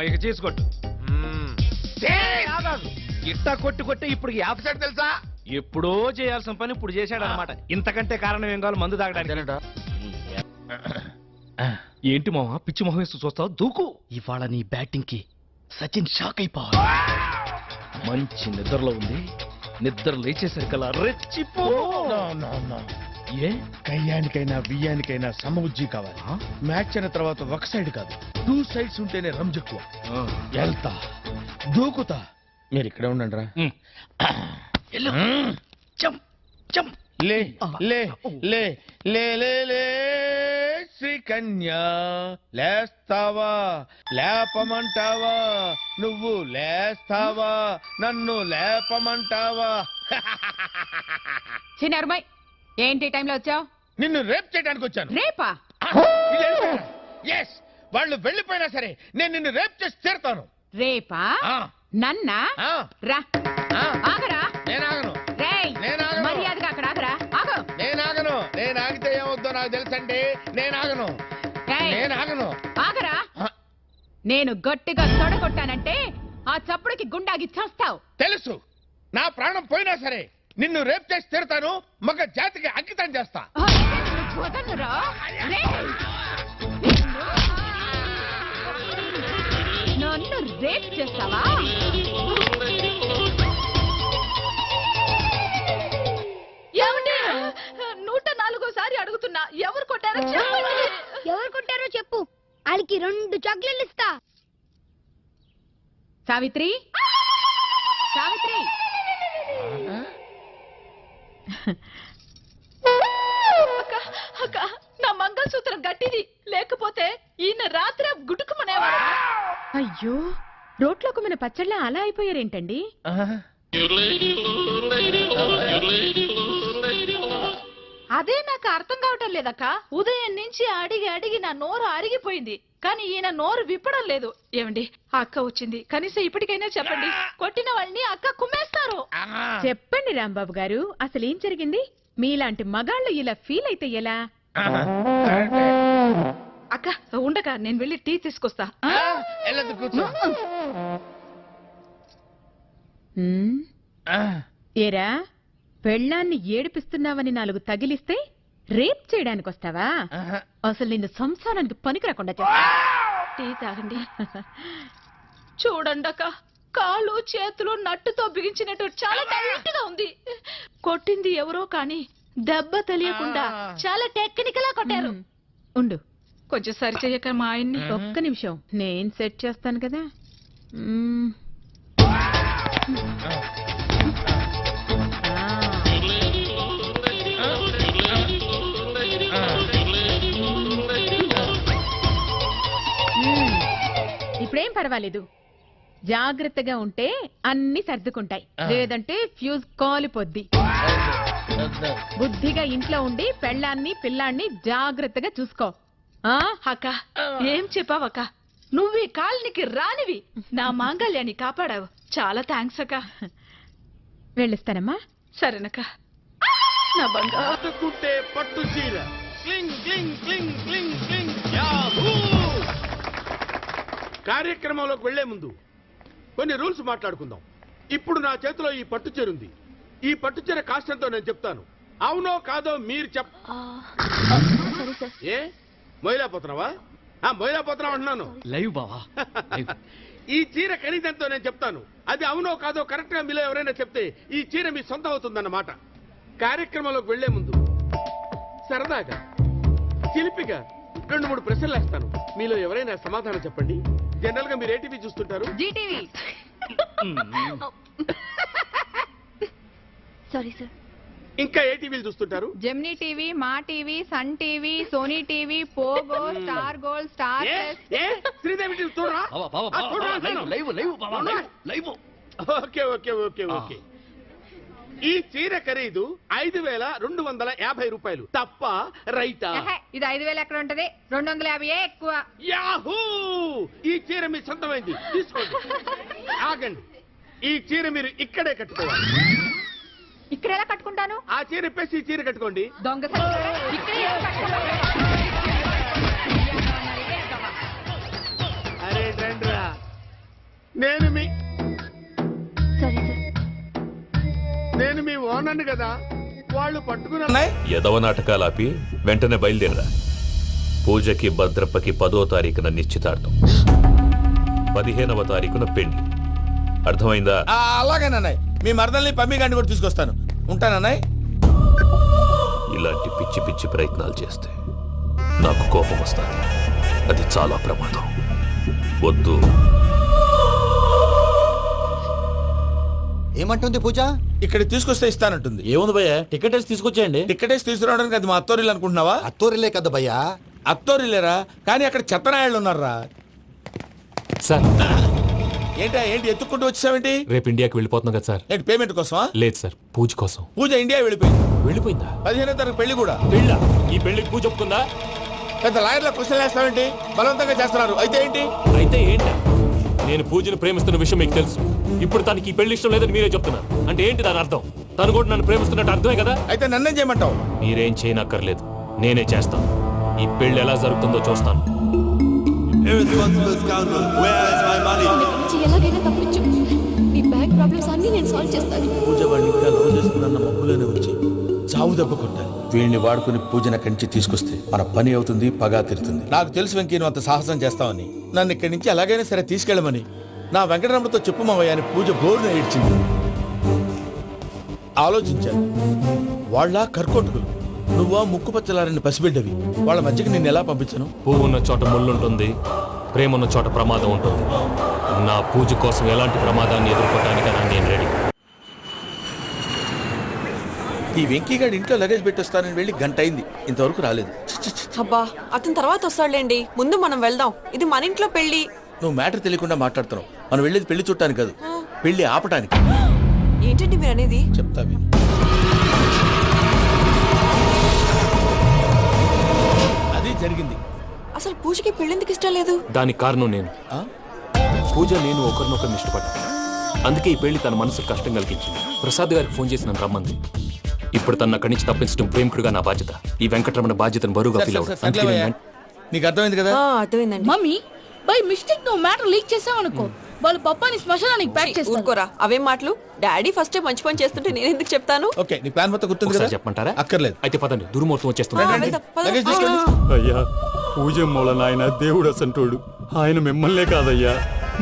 ఇక చేసుకోట్టు ఇట్టా కొట్టి ఇప్పుడు యాప్సెట్ తెలుసా ఎప్పుడో చేయాల్సిన పని ఇప్పుడు చేశాడు అనమాట. ఇంతకంటే కారణం ఏం కావాలి? మందు తాగడానికి. ఏంటి మామ పిచ్చి మొహం వేస్తూ చూస్తావు? దూకు. ఇవాళ నీ బ్యాటింగ్ కి సచిన్ షాక్ అయిపోవాలి. మంచి నిద్రలో ఉంది. నిద్ర లేచేసరికల్లా రెచ్చిపో. ఏ కయ్యానికైనా బియ్యానికైనా సమబుజ్జి కావాలి. మ్యాచ్ అయిన తర్వాత ఒక సైడ్ కాదు, 2 సైడ్స్ ఉంటేనే రంజెక్కువ. వెళ్తా, దూకుతా. మీరు ఇక్కడే ఉండండి రా. లే లే లే లే లే లే శ్రీకన్యా, లేస్తావా లేపమంటావా? నువ్వు లేస్తావా నన్ను లేపమంటావా? చిన్నరుమై, ఏంటి టైంలో వచ్చావు? నిన్ను రేప్ చేయడానికి వచ్చాను. రేపా? ఎస్, వాళ్ళు వెళ్ళిపోయినా సరే నేను నిన్ను రేప్ చేసి తీరుతాను. రేపా? నన్నా? రా. ఆగరా. నేనాగను. మర్యాదగా అక్కడ ఆగరా. ఆగు. నేనాగను. నేను ఆగితే ఏమవుద్దో నాకు తెలుసండి. నేనాగను. ఆగరా. నేను గట్టిగా తొడగొట్టానంటే ఆ చప్పుడుకి గుండాగి చేస్తావు. తెలుసు. నా ప్రాణం పోయినా సరే నిన్ను రేప్ చేసి తీరుతాను. మగ జాతికి అంకితం చేస్తా. నన్ను రేప్ చేస్తావా? ఏమండి, 104సారి అడుగుతున్నా, ఎవరు కొట్టారో చెప్పండి. ఎవరు కొట్టారో చెప్పు, వాళ్ళకి 2 చాక్లెట్లు ఇస్తా. సావిత్రి, సావిత్రి. అక్క, నా మంగళసూత్రం గట్టిది, లేకపోతే ఈయన రాత్రి గుటుకుమనేవాడు. అయ్యో, రోట్లోకి మన పచ్చళ్ళ అలా అయిపోయారేంటండి? అదే నాకు అర్థం కావటం లేదక్క. ఉదయం నుంచి అడిగి అడిగి నా నోరు అరిగిపోయింది, కానీ ఈయన నోరు విప్పడం లేదు. ఏమండి, అక్క వచ్చింది, కనీసం ఇప్పటికైనా చెప్పండి. కొట్టిన వాళ్ళని అక్క కుమ్మేస్తారు. చెప్పండి రాంబాబు గారు, అసలు ఏం జరిగింది? మీలాంటి మగాళ్ళు ఇలా ఫీల్ అయితే ఎలా? అక్క ఉండక, నేను వెళ్ళి టీ తీసుకొస్తా. ఏరా, పెళ్ళాన్ని ఏడిపిస్తున్నావని 4 తగిలిస్తే రేప్ చేయడానికి వస్తావా? అసలు నిన్ను సంసారానికి పనికి రాకుండా చేస్తా. టీ తాగండి. చూడండి అక్క, కాళ్ళు చేతులు నట్టుతో బిగించినట్టు చాలా టైట్ గా ఉంది. కొట్టింది ఎవరో కానీ దెబ్బ తెలియకుండా చాలా టెక్నికల్ గా కొట్టారు. ఉండు, కొంచెం సరి చెయ్యక మా ఆయన్ని. ఒక్క నిమిషం, నేను సెట్ చేస్తాను కదా. ఇప్పుడేం పర్వాలేదు, జాగ్రత్తగా ఉంటే అన్ని సర్దుకుంటాయి, లేదంటే ఫ్యూజ్ కాలిపోద్ది. బుద్ధిగా ఇంట్లో ఉండి పెళ్ళాన్ని పిల్లాన్ని జాగ్రత్తగా చూసుకో. అక్క, ఏం చెప్పావక్క? నువ్వు ఈ కాలనికి రానివి, నా మాంగళ్యాన్ని కాపాడావు. చాలా థ్యాంక్స్ అక్క. వెళ్ళిస్తానమ్మా. సరేనక్క. నా బంగారు పట్టు చీర. కార్యక్రమంలోకి వెళ్లే ముందు కొన్ని రూల్స్ మాట్లాడుకుందాం. ఇప్పుడు నా చేతిలో ఈ పట్టు చీర ఉంది. ఈ పట్టు చీర కాస్ట్ ఎంతో నేను చెప్తాను. అవునో కాదో మీరు ఏ మొయిలాపోతున్నావా? మొయిలాపోతున్నావు అంటున్నాను. లైవ్ బావా. ఈ చీర ఖరీదెంతో నేను చెప్తాను. అది అవునో కాదో కరెక్ట్ గా మీలో ఎవరైనా చెప్తే ఈ చీర మీ సొంతం అవుతుందన్నమాట. కార్యక్రమంలోకి వెళ్లే ముందు సరదాగా చిలిపిగా 2-3 ప్రశ్నలు వేస్తాను. మీలో ఎవరైనా సమాధానం చెప్పండి. జనరల్ గా మీరు ఏటీవీ చూస్తుంటారు? జీటీవీ. Sorry sir. ఇంకా ఏ టీవీలు చూస్తుంటారు? Gemini TV, Maa TV, Sun TV, Sony TV, Pogo, Star Gold, Star Sridevi TV చూడరా? Okay okay okay okay. ఈ చీర ఖరీదు 5,250 రూపాయలు. తప్ప రైటా? ఇది 5,000 ఎక్కడ ఉంటది? 250 ఎక్కువ. యాహూ! ఈ చీర మీ సొంతమైంది, తీసుకోండి. ఆగండి, ఈ చీర మీరు ఇక్కడే కట్టుకోవాలి. ఇక్కడ ఎలా కట్టుకుంటాను? ఆ చీర ఇప్పేసి ఈ చీర కట్టుకోండి. దొంగ అరే రండ్రా, నేను మీ సరే సార్. నేను మీ ఓనర్ని కదా, వాళ్ళు పట్టుకున్న యదవ నాటకాలు ఆపి వెంటనే బయలుదేరరా. పూజకి భద్రప్పకి 10వ తారీఖున నిశ్చితార్థం, 15వ తారీఖున పెళ్లి. అర్థమైందా? అలాగేనన్నాయ్. మీ మరదల్ని పమ్మి గండి కూడా తీసుకొస్తాను. ఉంటానన్నాయ్. ఇలాంటి పిచ్చి పిచ్చి ప్రయత్నాలు చేస్తే నాకు కోపం వస్తుంది. అది చాలా ప్రమాదం. వద్దు. ఏమంటుంది పూజ? ఇక్కడ తీసుకొస్తే ఇస్తానంటుంది. ఏముంది భయ్యా, టికెట్ వేసి తీసుకొచ్చేయండి. టికెట్ వేసి తీసుకురావడానికి అది మా అత్తోరిల్లు అనుకుంటున్నావా? అత్తోరిలే కదా భయ్యా. అత్తోరిల్లేరా, కానీ అక్కడ చెత్తనాయాళ్ళు ఉన్నారా? సార్ ఏంటి ఎత్తుక్కుంటూ వచ్చావేంటి? రేపు ఇండియాకి వెళ్ళిపోతున్నాం కదా సార్. ఏంటి పేమెంట్ కోసమా? లేదు సార్, పూజ కోసం. పూజ ఇండియా వెళ్ళిపోయింది. వెళ్ళిపోయిందా? 15వ తారీఖు పెళ్లి కూడా. పెళ్ళా? ఈ పెళ్లికి పూజ ఒప్పుకుందా? పెద్ద లాయర్ల క్వశ్చన్ వేస్తావేంటి? బలవంతంగా చేస్తున్నారు. అయితే ఏంటి? అయితే ఏంటి? నేను పూజను ప్రేమిస్తున్న విషయం మీకు తెలుసు. ఇప్పుడు తనకి ఈ పెళ్లి ఇష్టం లేదని మీరే చెప్తున్నారు. అంటే ఏంటి దాని అర్థం? తను కూడా నన్ను ప్రేమిస్తున్నట్టు అర్థమే కదా. అయితే నన్నేం చేయమంటావు? మీరేం చేయనక్కర్లేదు, నేనే చేస్తాను. ఈ పెళ్లి ఎలా జరుగుతుందో చూస్తాను. ఎలాగైనా తప్పించు. నీ బ్యాంక్ ప్రాబ్లమ్స్ అన్ని నేను సాల్వ్ చేస్తాను. పూజ వాడిని ఇంకా లవ్ చేస్తున్న మబ్బులోనే ఉంచి చావు దెబ్బ కొట్టాలి. వీడిని వాడుకుని పూజన కంచి తీసుకొస్తే మన పని అవుతుంది, పగా తీరుతుంది. నాకు తెలుసు వెంకీ నువ్వు అంత సాహసం చేస్తావని. నన్ను ఇక్కడి నుంచి ఎలాగైనా సరే తీసుకెళ్ళమని నా వెంకటరమణతో చెప్పు మావయ్య అని పూజ బోరున ఏడ్చింది. ఆలోచించాను. వాళ్ళ కర్కోటకులు, నువ్వా ముక్కు పచ్చలారని పసిబిడ్డవి. వాళ్ళ మధ్యకి నిన్ను ఎలా పంపించను? పువ్వు ఉన్న చోట ముళ్ళుంటుంది, ప్రేమ ఉన్న చోట ప్రమాదం ఉంటుంది. నా పూజ కోసం ఎలాంటి ప్రమాదాన్ని ఎదుర్కోవడానికైనా నేను రెడీ. ఈ వెంకీగాడి ఇంట్లో లగేజ్ పెట్టొస్తానని వెళ్ళి గంట అయింది, ఇంతవరకు రాలేదు. అబ్బా, అతని తర్వాత వస్తాడులేండి. ముందు మనం వెళ్దాం. ఇది మన ఇంట్లో పెళ్లి. నువ్వు మ్యాటర్ తెలియకుండా మాట్లాడుతున్నావు. మనం వెళ్ళేది పెళ్లి చుట్టానికి కాదు, పెళ్లి ఆపటానికి. ఏంటండి మీరు అనేది? చెప్తా విను. అది జరిగింది. అసలు పూజకి పెళ్ళెందుకు ఇష్టం లేదు? దానికి కారణం నేను. పూజ నేను ఒకరినొకరిని ఇష్టపడ్డా. అందుకే ఈ పెళ్లి తన మనసుకు కష్టం కలిగించింది. ప్రసాద్ గారికి ఫోన్ చేసి నన్ను రమ్మంది. ఇప్పుడు తన అక్కడి నుంచి తప్పించడం ప్రేమికుడిగా నా బాధ్యత. ఈ వెంకటరమణ బాధ్యతను బరువుగా ఫీల్ అవుతుంది. నీకు అర్థమైంది కదా? అర్థమైందండి. మమ్మీ, బై మిస్టేక్ నువ్వు మ్యాటర్ లీక్ చేసావనుకో, వాళ్ళ పప్పాని శ్మశానానికి ప్యాక్ చేస్తారు. ఊరుకోరా, అవేం మాటలు. డాడీ ఫస్ట్ టైం మంచి పని చేస్తుంటే నేను ఎందుకు చెప్తాను? ఓకే, నీ ప్లాన్ మొత్తం గుర్తుంది కదా? ఒకసారి చెప్పమంటారా? అక్కర్లేదు. అయితే పదండి, దుర్ముహూర్తం వచ్చేస్తుంది. వెళ్దాం, పద. లగేజ్ తీసుకోండి. అయ్యా, పూజ మూలన ఆయన దేవుడు అసంటోడు. ఆయన మిమ్మల్నే కాదయ్యా,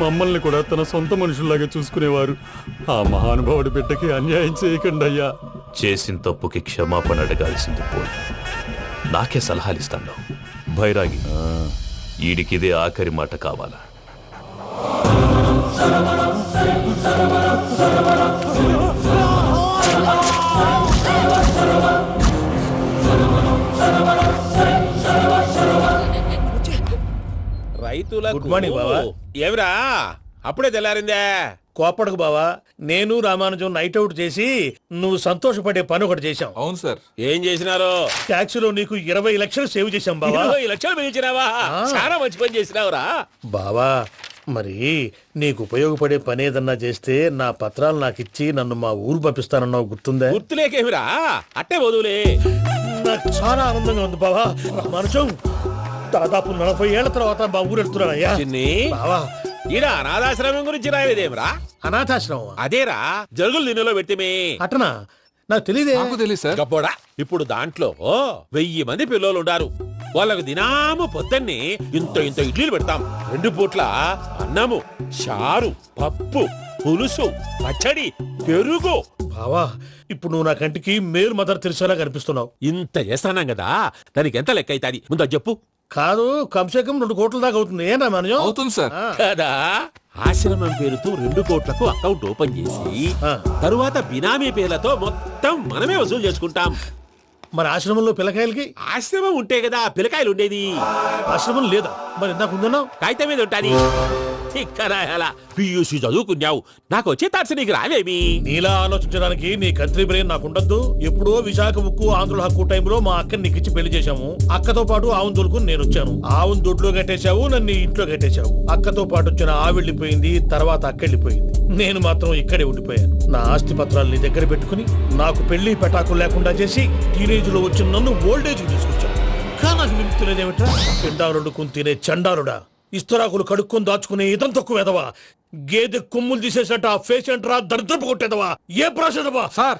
మమ్మల్ని కూడా తన సొంత మనుషుల్లాగా చూసుకునేవారు. ఆ మహానుభావుడి బిడ్డకి అన్యాయం చేయకండి అయ్యా. చేసిన తప్పుకి క్షమాపణ అడగాల్సింది పోయి నాకే సలహాలు ఇస్తాను. భైరాగి, ఈడికిదే ఆఖరి మాట కావాలా? రైతుల గుడ్ మార్నింగ్ బావా. ఏమిరా అప్పుడే తెల్లారిందే? కోపడకు బావా, నేను రామానుజం నైట్ అవుట్ చేసి నువ్వు సంతోషపడే పని ఒకటి చేశాం. అవును సార్. ఏం చేసినారు? ట్యాక్సీలో నీకు 20 లక్షలు సేవ్ చేశాం బావా. 20 లక్షలు మిగిల్చినావా? చాలా మంచి పని చేసినావురా బావా, మరి నీకు ఉపయోగపడే పని ఏదన్నా చేస్తే నా పత్రాలు నాకు ఇచ్చి నన్ను మా ఊరు పంపిస్తానన్నావు, గుర్తుందా? గుర్తులేకేమిరా, అట్టే వదులే. నాకు చాలా ఆనందంగా ఉంది బావా. రామానుజం, దాదాపు 40 ఏళ్ల తర్వాత మా ఊరు వెళ్తున్నానయ్యా. చిన్ని, బావా, ఈడ అనాథాశ్రమం గురించి రాయలేదేమిరా? అనాథాశ్రమం అదేరా, జరుగులు దీనిలో పెట్టిమే. అటనా? నాకు తెలియదే. తెలియదు సార్. గబ్బోడా, ఇప్పుడు దాంట్లో 1000 మంది పిల్లలు ఉండారు. వాళ్ళకు దినాము పొద్దున్నే ఇంత ఇంత ఇడ్లీలు పెడతాం. 2 పూట్ల అన్నము, చారు, పప్పు, పులుసు, పచ్చడి, పెరుగు. బావా, ఇప్పుడు నువ్వు నా కంటికి మేలు మదర్ తెలిసేలా కనిపిస్తున్నావు. ఇంత చేస్తానం కదా, దానికి ఎంత లెక్క అవుతుంది ముందు అది చెప్పు. కాదు, కంసే కం 2 కోట్ల దాకా అవుతుంది. ఏం రామానుజం? అవుతుంది సార్. కదా, ఆశ్రమం పేరుతో 2 కోట్లకు అకౌంట్ ఓపెన్ చేసి తరువాత బినామీ పేర్లతో మొత్తం మనమే వసూలు చేసుకుంటాం. మరి ఆశ్రమంలో పిల్లకాయలకి? ఆశ్రమం ఉంటే కదా పిల్లకాయలు ఉండేది. ఆశ్రమం లేదా? మరి ఇందాక ఉందన్నావు. కాగితం మీద ఉంటాది. పియూసీ చదువుకున్నావు, నాకు వచ్చే తాట్స్ నీకు రావేమి? నీలా ఆలోచించడానికి నీ కంట్రీ బ్రెయిన్ నాకు ఉండద్దు. ఎప్పుడో విశాఖ ఉక్కు ఆంధ్రుల హక్కు టైంలో మా అక్కని నీకిచ్చి పెళ్లి చేశాము. అక్కతో పాటు ఆవును దొడుకుని నేను వచ్చాను. ఆవును దొడ్లో కట్టేశావు, నన్ను ఇంట్లో కట్టేశావు. అక్కతో పాటు వచ్చిన ఆవిళ్ళిపోయింది, తర్వాత అక్కెళ్ళిపోయింది. నేను మాత్రం ఇక్కడే ఉండిపోయాను. నా ఆస్తి పత్రాలు నీ దగ్గర పెట్టుకుని నాకు పెళ్లి పెటాకులు లేకుండా చేసి టీనేజ్ లో వచ్చిన నన్ను ఓల్డేజ్ తీసుకొచ్చాను. కానీ నాకు విముక్తులేదేమిట్రా? పిండారుడు తినే చండారుడా, ఇస్తరాకులు కడుక్కొని దాచుకునే ఇతం తక్కువ ఎదవా. గేదె కొమ్ములు తీసేసట ఆ పేషెంట్ రా దరిద్రపు కొట్టేదవా ఏ ప్రాసెదవా సార్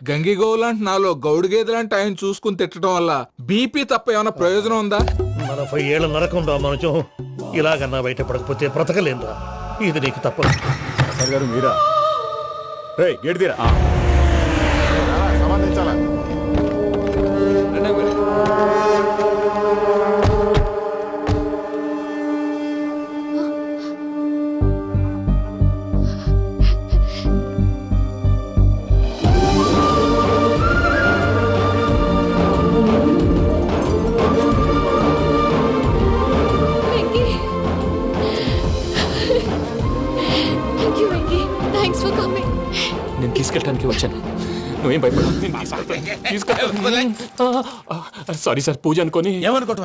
గంగిగోవులాంటి నాలో గౌడు గేదెలాంటి ఆయన చూసుకుని తిట్టడం వల్ల బీపీ తప్ప ఏమైనా ప్రయోజనం ఉందా? 40 ఏళ్ళ నరకం రా మనచం. ఇలాగన్నా బయటపడకపోతే బ్రతకలేనురా. ఇది నీకు తప్పదు. సార్ గారు మీరా? రే గేట్ తీరా. సంబంధించాలా? నేను తీసుకెళ్ళడానికి వచ్చాను. నువ్వేం భయపడవు. సారీ సార్, పూజ అనుకోని. ఏమనుకోవటం?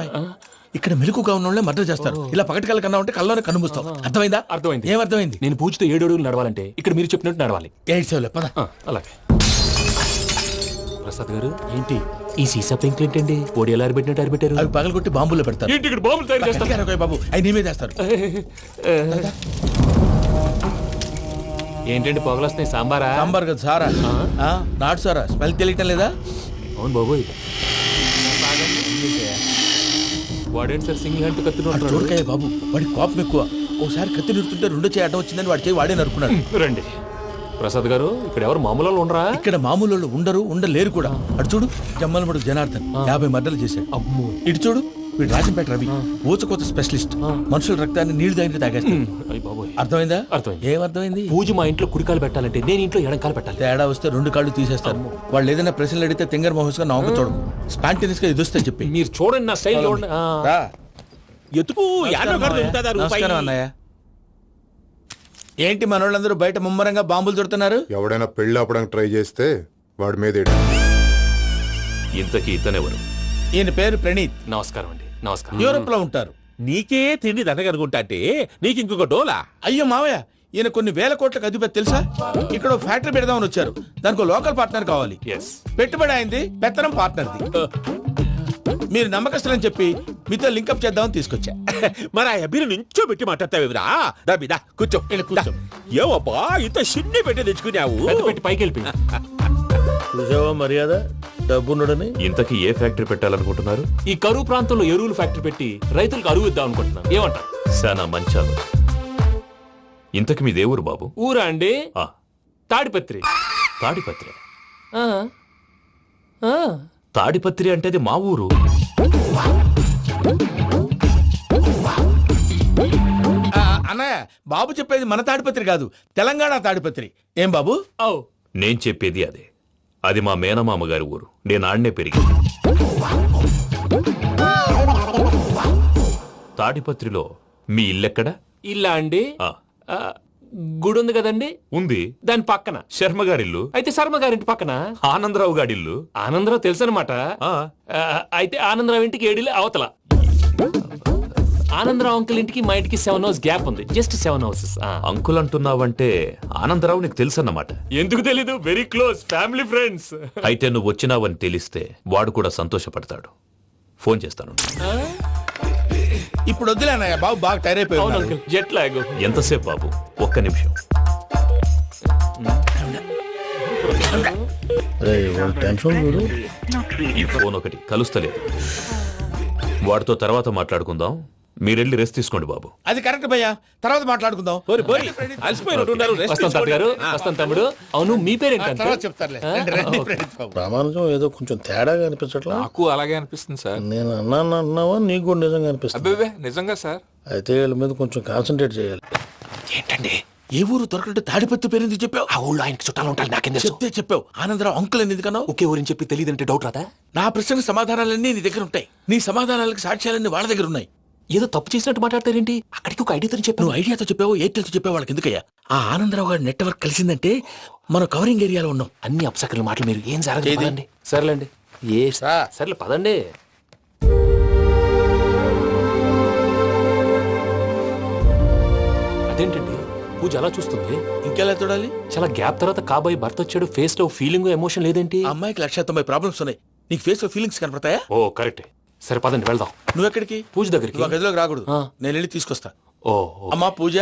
ఇక్కడ మెలకుగా ఉన్న వాళ్ళే మర్డర్ చేస్తారు. ఇలా పగటి కళ్ళ కన్నా ఉంటే కళ్ళలోనే కనుమూస్తావు. అర్థమైందా? అర్థమైంది. ఏమర్థమైంది? నేను పూజతో 7 అడుగులు నడవాలంటే ఇక్కడ మీరు చెప్పినట్టు నడవాలి. 8 సేవలే పద. అలాగే. ప్రసాద్ గారు, ఏంటి ఈ సీసా పెంకులు ఏంటండి? పొడి ఎలా అరబెట్టినట్టు అరబెట్టారు? అవి పగలగొట్టి బాంబులో పెడతారు. ఏంటి ఇక్కడ బాంబులు తయారు చేస్తారు? బాబు అవి నీ మీద వేస్తారు. ఏంటండి పొగలొస్తున్నాయి? సాంబారా? సాంబార్ కదా సారా. నాటు సారా. స్మెల్ తెలియటం లేదా? అవును బాబోయ్. వాడేంటి సార్ సింగిల్ హ్యాండ్ కత్తి చూడకాయ బాబు, వాడి కోపం ఎక్కువ. ఒకసారి కత్తి నిరుతుంటే 2 చేయి అడ్డం వచ్చిందని వాడి చేయి వాడే నరుకున్నాడు. రండి ప్రసాద్ గారు, ఇక్కడ ఎవరు మామూలు వాళ్ళు ఉండరా? ఇక్కడ మామూలు వాళ్ళు ఉండరు, ఉండలేరు కూడా. అటు చూడు, జమ్మలమడు జనార్దన్ 50 మర్డర్లు చేశాడు. అమ్మో. ఇటు చూడు, వీడు రాజంపేట రవి ఊచకోత స్పెషలిస్ట్. మనుషుల రక్తాన్ని నీళ్లు దగ్గర తాగేస్తాడు. అర్థమైందా? అర్థమైంది. ఏమర్థమైంది? పూజ మా ఇంట్లో కుడికాలు పెట్టాలంటే నేను ఇంట్లో ఎడంకాలు పెట్టాలి. తేడా వస్తే 2 కాళ్ళు తీసేస్తారు. వాళ్ళు ఏదైనా ప్రశ్నలు అడిగితే తింగర్ మహోస్ గా నవ్వు చూడకు. స్పాంటినియస్ గా ఎదుస్తా చెప్పి. మీరు చూడండి నా స్టైల్ చూడండి. ఎత్తుకు నమస్కారం అన్నయ్య. ఏంటి మనోళ్ళందరూ బయట ముమ్మరంగా బాంబులు దొరుకుతున్నారు? ఎవడైనా పెళ్లి ఆపడానికి ట్రై చేస్తే వాడి మీద ఇంతకీ ఇతనెవరు? ఈయన పేరు ప్రణీత్. నమస్కారం అండి. నమస్కారం. యూరోప్ లో ఉంటారు. నీకే తిండి దండగనుకుంటా అంటే నీకు ఇంకొక డోలా? అయ్యో మావయ్య, ఈయన కొన్ని వేల కోట్లకు అధిపతి తెలుసా? ఇక్కడ ఫ్యాక్టరీ పెడదామని వచ్చారు. దానికి లోకల్ పార్ట్నర్ కావాలి. పెట్టుబడి అయింది, పెత్తనం పార్ట్నర్ది. మీరు నమ్మకస్తులని చెప్పి మీతో లింకప్ చేద్దామని తీసుకొచ్చా. మరి ఆ అబ్బిని నుంచో పెట్టి మాట్లాడతావురా? దాబిదా కూర్చో. ఏవబ్బా ఇంత సిన్ని పెట్టి తెచ్చుకున్నావు? పెట్టి పైకి వెళ్ళి చూసావా మర్యాద డబ్బున్నడని. ఇంతకీ ఏ ఫ్యాక్టరీ పెట్టాలనుకుంటున్నారు? ఈ కరువు ప్రాంతంలో ఎరువులు ఫ్యాక్టరీ పెట్టి రైతులకు అరువు ఇద్దాం అనుకుంటున్నాను. ఏమంటారు? శానా మంచాలు. ఇంతకి మీ దేవురు బాబు? ఊరా అండి? తాడిపత్రి. తాడిపత్రి? తాడిపత్రి అంటే అది మా ఊరు. అన్నయ్య, బాబు చెప్పేది మన తాడిపత్రి కాదు, తెలంగాణ తాడిపత్రి. ఏం బాబు? నేను చెప్పేది అదే. అది మా మేనమామ గారి ఊరు. నేను ఆడనే పెరిగింది. తాడిపత్రిలో మీ ఇల్లెక్కడ? ఇల్లా అండి? గుడి ఉంది కదండి. ఉంది. దాని పక్కన శర్మ గారిల్లు. అయితే శర్మ గారింటి పక్కన ఆనందరావు గారిల్లు. ఆనందరావు తెలుసు అనమాట. అయితే ఆనందరావు ఇంటికి 7 అవతల. ఆనందరావు అంకుల్ ఇంటికి మా ఇంటికి 7 hours గ్యాప్ ఉంది. Just 7 hours. అంకుల్ అంటున్నావంటే ఆనందరావు నీకు తెలుసు అన్నమాట. ఎందుకు తెలీదు? Very close family friends. అయితే నువ్వు వచ్చినావని తెలిస్తే వాడు కూడా సంతోషపడతాడు. ఫోన్ చేస్తాను. ఇప్పుడు వద్దులే అన్నయ్య, బాబు బాగా టైర్ అయిపోయాడు. Jet lag. ఎంతసేపు బాబు? 1 నిమిషం. ఈ ఫోన్ ఒకటి కలుస్తలేదు. వాడితో తర్వాత మాట్లాడుకుందాం. మీరెళ్ళి రెస్ట్ తీసుకోండి బాబు. అది కరెక్ట్ భయ్యా, తర్వాత మాట్లాడుకుందాం. వస్తాను తమ్ముడు. అవును, మీ పేరేంటి? చెప్తారులే. రామానుజం ఏదో కొంచెం తేడాగా అనిపించట్లా? నాకు అలాగే అనిపిస్తుంది సార్. నేను అన్నావా? నీకు కూడా నిజంగా అనిపిస్తుంది? అబ్బే నిజంగా సార్. అయితే వీళ్ళ మీద కొంచెం కాన్సన్ట్రేట్ చేయాలి. ఏంటండి ఏ ఊరు దొరకట్టు తాడిపత్రి పేరు ఎందుకు చెప్పావు? ఆ ఊళ్ళో ఆయనకి చుట్టాలు ఉంటారు. నాకేం చెప్తే చెప్పావు. ఆనందరావు అంకుల్ అని ఎందుకన్నావు? ఒకే ఊరిని చెప్పి తెలియదంటే డౌట్ రాదా? నా ప్రశ్నకు సమాధానాలన్నీ నీ దగ్గర ఉంటాయి. నీ సమాధానాలకు సాక్ష్యాలన్నీ వాళ్ళ దగ్గర ఉన్నాయి. ఏదో తప్పు చేసినట్టు మాట్లాడతారేంటి? అక్కడికి ఒక ఐడియాతో చెప్పావు. నువ్వు ఐడియాతో చెప్పావు, ఎయిర్టెల్తో చెప్పావు. వాళ్ళకి ఎందుకయ్యా? ఆ ఆనందరావు గారి నెట్వర్క్ కలిసిందంటే మనం కవరింగ్ ఏరియాలో ఉన్నాం. అన్ని అప్సకర్ల మాటలు మీరు ఏం జరగదండి. సర్లేండి. సర్లే పదండి. అదేంటండి పూజ అలా చూస్తుంది? ఇంకెలా చూడాలి? చాలా గ్యాప్ తర్వాత కాబోయే భర్త వచ్చాడు. ఫేస్ లో ఫీలింగ్ ఎమోషన్ లేదేంటి? అమ్మాయికి 190 ప్రాబ్లమ్స్ ఉన్నాయి. నీకు ఫేస్ లో ఫీలింగ్స్ కనపడతాయా? ఓ కరెక్ట్. సరే పదండి వెళ్దాం. నువ్వు ఎక్కడికి? పూజ దగ్గరికి. గదిలోకి రాకూడదు. నేను వెళ్ళి తీసుకొస్తా. ఓ అమ్మా పూజ,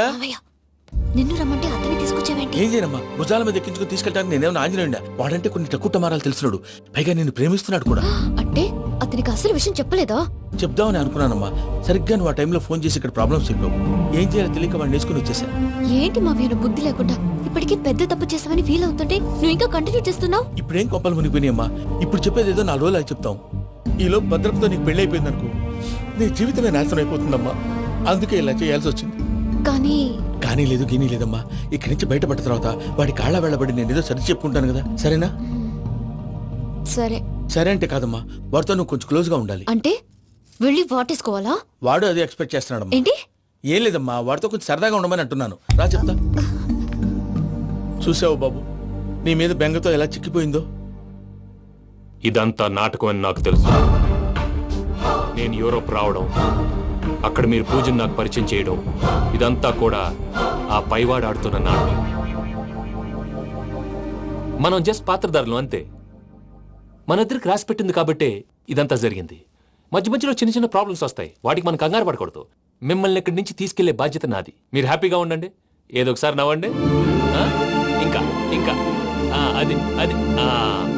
నిన్ను రమ్మంటే అతన్ని తీసుకొచ్చావేంటి? ఏం చేయనమ్మా, భుజాల మీద ఎక్కించుకుని తీసుకెళ్ళడానికి నేనేమన్నా ఆంజనేయుడా? వాడంటే కొన్ని తక్కువ టమారాలు తెలిసినాడు, పైగా నేను ప్రేమిస్తున్నాడు కూడా. అంటే అతనికి అసలు విషయం చెప్పలేదా? చెప్దామని అనుకున్నానమ్మా, సరిగ్గా నువ్వు ఆ టైంలో ఫోన్ చేసి ఇక్కడ ప్రాబ్లమ్స్ చెప్పావు. ఏం చేయాలో తెలియక వాడిని నేర్చుకుని వచ్చేసా. ఏంటి మా వీరు బుద్ధి లేకుండా ఇప్పటికీ పెద్ద తప్పు చేసావని ఫీల్ అవుతుంటే నువ్వు ఇంకా కంటిన్యూ చేస్తున్నావు. ఇప్పుడేం కొప్పలు మునిగిపోయినాయమ్మా, ఇప్పుడు చెప్పేది ఏదో 4 రోజులు అది చెప్తాం. ఈలో భద్రతతో నీకు పెళ్లి అయిపోయింది అనుకో, నీ జీవితమే నాశనం అయిపోతుందమ్మా. అందుకే ఇలా చేయాల్సి వచ్చింది. కానీ లేదు గీనీ లేదమ్మా, ఇక్కడి నుంచి బయటపడ్డ తర్వాత వాడి కాళ్ళ వెళ్ళబడి నేను ఏదో సరి చెప్పుకుంటాను కదా, సరేనా? సరే. సరే అంటే కాదమ్మా, వాడితో నువ్వు కొంచెం క్లోజ్ గా ఉండాలి. అంటే వెళ్ళి వాటేసుకోవాలా? వాడు అదే ఎక్స్పెక్ట్ చేస్తున్నాడమ్మా. ఏంటి? ఏం లేదమ్మా, వాడితో కొంచెం సరదాగా ఉండమని అంటున్నాను. రా చెప్తా. చూసావు బాబు, నీ మీద బెంగతో ఎలా చిక్కిపోయిందో. ఇదంతా నాటకం అని నాకు తెలుసు. నేను యూరోప్ రావడం, అక్కడ మీరు పూజను నాకు పరిచయం చేయడం, ఇదంతా కూడా ఆ పైవాడు ఆడుతున్న నాటకం. మనం జస్ట్ పాత్రధారులు అంతే. మన ఇద్దరికి రాసి పెట్టింది కాబట్టే ఇదంతా జరిగింది. మధ్య మధ్యలో చిన్న చిన్న ప్రాబ్లమ్స్ వస్తాయి, వాటికి మనం కంగారు పడకూడదు. మిమ్మల్ని ఇక్కడి నుంచి తీసుకెళ్లే బాధ్యత నాది. మీరు హ్యాపీగా ఉండండి, ఏదో ఒకసారి నవ్వండి. ఇంకా ఇంకా అది అది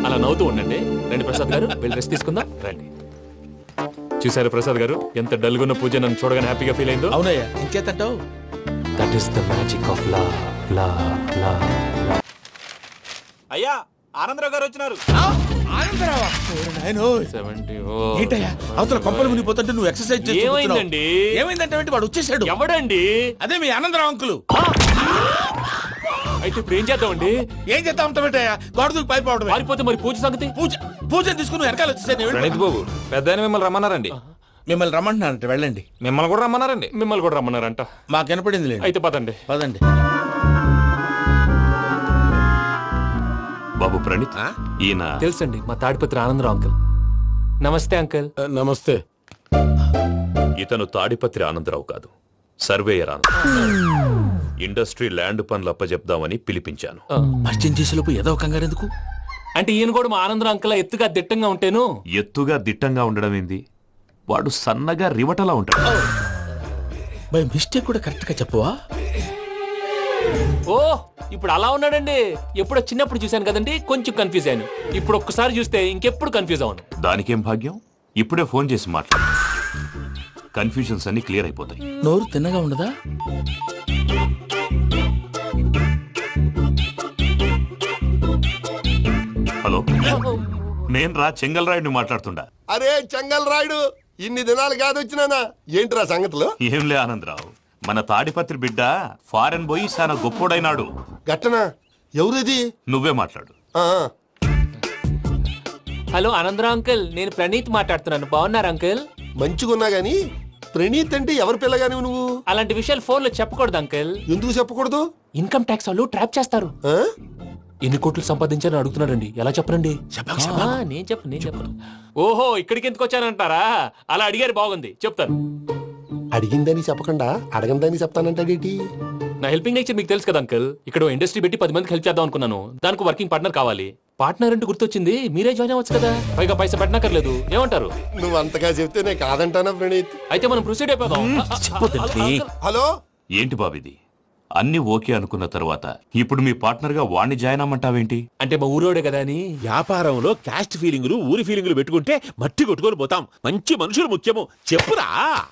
అలా నవ్వుతూ ఉండండి. రండి ప్రసాద్ గారు, వెళ్ళి రెస్ట్ తీసుకుందాం. రండి. చూసారు ప్రసాద్ గారు, ఎంత డల్గున్న పూజ నన్ను చూడగానే హ్యాపీగా ఫీల్ అయిందో? అవునయ్యా, ఇంకేతంటావు? That is the magic of love. అయ్యా, ఆనందరావు గారు వచ్చినారు. ఏంటయ్యా అవతల కొంపలు మునిగిపోతుంటే నువ్వు ఎక్సర్సైజ్ చేస్తూ ఏమైందండి? ఏమైందంటే వాడు వచ్చేసాడు. ఎవడండి? అదే మీ ఆనందరావు అంకులు. అయితే ఇప్పుడు ఏం చేద్దామండి? ఏం చేద్దాం ఉంటావేటయ్యా, గొడవకు పైపోవడం. పారిపోతే మరి పూజ సంగతి? పూజ తీసుకుని వెనకాల వచ్చేసాను. ప్రణీత్ బాబు, పెద్ద మిమ్మల్ని రమ్మన్నారండి. మిమ్మల్ని రమ్మంటున్నారంట, వెళ్ళండి. మిమ్మల్ని కూడా రమ్మన్నారండి. మిమ్మల్ని కూడా రమ్మన్నారంట. మాకు వినపడింది లేదు. అయితే పదండి. పదండి. బాబు ప్రణీత్, ఈయన తెలుసండి, మా తాడిపత్రి ఆనందరావు అంకుల్. నమస్తే అంకుల్. నమస్తే. ఇతను తాడిపత్రి ఆనందరావు కాదు, సర్వేయర్ ఆనందరావు. ఇండస్ట్రీ ల్యాండ్ పనులు అప్పచెప్దామని పిలిపించాను. పరిచయం చేసేలోపు ఏదో కంగారు ఎందుకు? అంటే ఈయన కూడా మా ఆనందరావు అంకుల్ ఎత్తుగా దిట్టంగా ఉంటాను. ఎత్తుగా దిట్టంగా ఉండడం ఏంది, వాడు సన్నగా రివటలా ఉంటాడు. బై మిస్టేక్ కూడా కరెక్ట్ గా చెప్పవా? ఓ, ఇప్పుడు అలా ఉన్నాడండి. ఎప్పుడో చిన్నప్పుడు చూశాను కదండి, కొంచెం కన్ఫ్యూజ్ అయ్యాను. ఇప్పుడు ఒక్కసారి చూస్తే ఇంకెప్పుడు కన్ఫ్యూజ్ అవ్వను. దానికేం భాగ్యం, ఇప్పుడే ఫోన్ చేసి మాట్లాడు, కన్ఫ్యూజన్స్ అన్ని క్లియర్ అయిపోతాయి. నోరు తిన్నగా ఉండదా? హలో, నేను రా చెంగల్ రాయుడిని మాట్లాడుతుండా. అరే చెంగల్ రాయుడు, ఇన్ని దినాలు కాదు వచ్చినానా? ఏంట్రా సంగతులు? ఏంలే ఆనందరావు, మన తాడిపత్రి బిడ్డ ఫారెన్ పోయి చాలా గొప్పోడైనాడు. గట్టనా? ఎవరిది? నువ్వే మాట్లాడు. హలో ఆనందరావు అంకుల్, నేను ప్రణీత్ మాట్లాడుతున్నాను. బాగున్నారు అంకుల్? మంచిగున్నా గాని ప్రణీత్ అంటే ఎవరి పిల్లగాని నువ్వు? అలాంటి విషయాలు ఫోన్ లో చెప్పకూడదు అంకుల్. ఎందుకు చెప్పకూడదు? ఇన్కమ్ ట్యాక్స్ వాళ్ళు ట్రాప్ చేస్తారు. ఎన్ని కోట్లు సంపాదించాలని అడుగుతున్నారండి, ఎలా చెప్పరండి? నేను చెప్పను. ఓహో, ఇక్కడికి ఎందుకు వచ్చానంటారా? అలా అడిగారు, బాగుంది, చెప్తాను. అడిగిందని చెప్పకుండా అడగందని చెప్తానంటాడేటి? నా హెల్పింగ్ నేచర్ మీకు తెలుసు కదా అంకుల్. ఇక్కడ ఇండస్ట్రీ పెట్టి 10 మందికి హెల్ప్ చేద్దాం అనుకున్నాను. దానికి వర్కింగ్ పార్ట్నర్ కావాలి. పార్ట్నర్ అంటే గుర్తొచ్చింది, మీరే జాయిన్ అవ్వచ్చు కదా, పైగా పైసా పెట్టనక్కర్లేదు. ఏమంటారు? నువ్వు అంతగా చెప్తే నేను కాదంటానా ప్రణీత్? అయితే మనం ప్రొసీడ్ అయిపోదాం. హలో, ఏంటి బాబిది, అన్ని ఓకే అనుకున్న తర్వాత ఇప్పుడు మీ పార్ట్నర్ గా వాణ్ణి జాయిన్ అమ్మంటావేంటి? అంటే మా ఊరోడే కదా అని. వ్యాపారంలో క్యాస్ట్ ఫీలింగులు, ఊరి ఫీలింగులు పెట్టుకుంటే మట్టి కొట్టుకొని పోతాం. మంచి మనుషులు ముఖ్యము, చెప్పురా.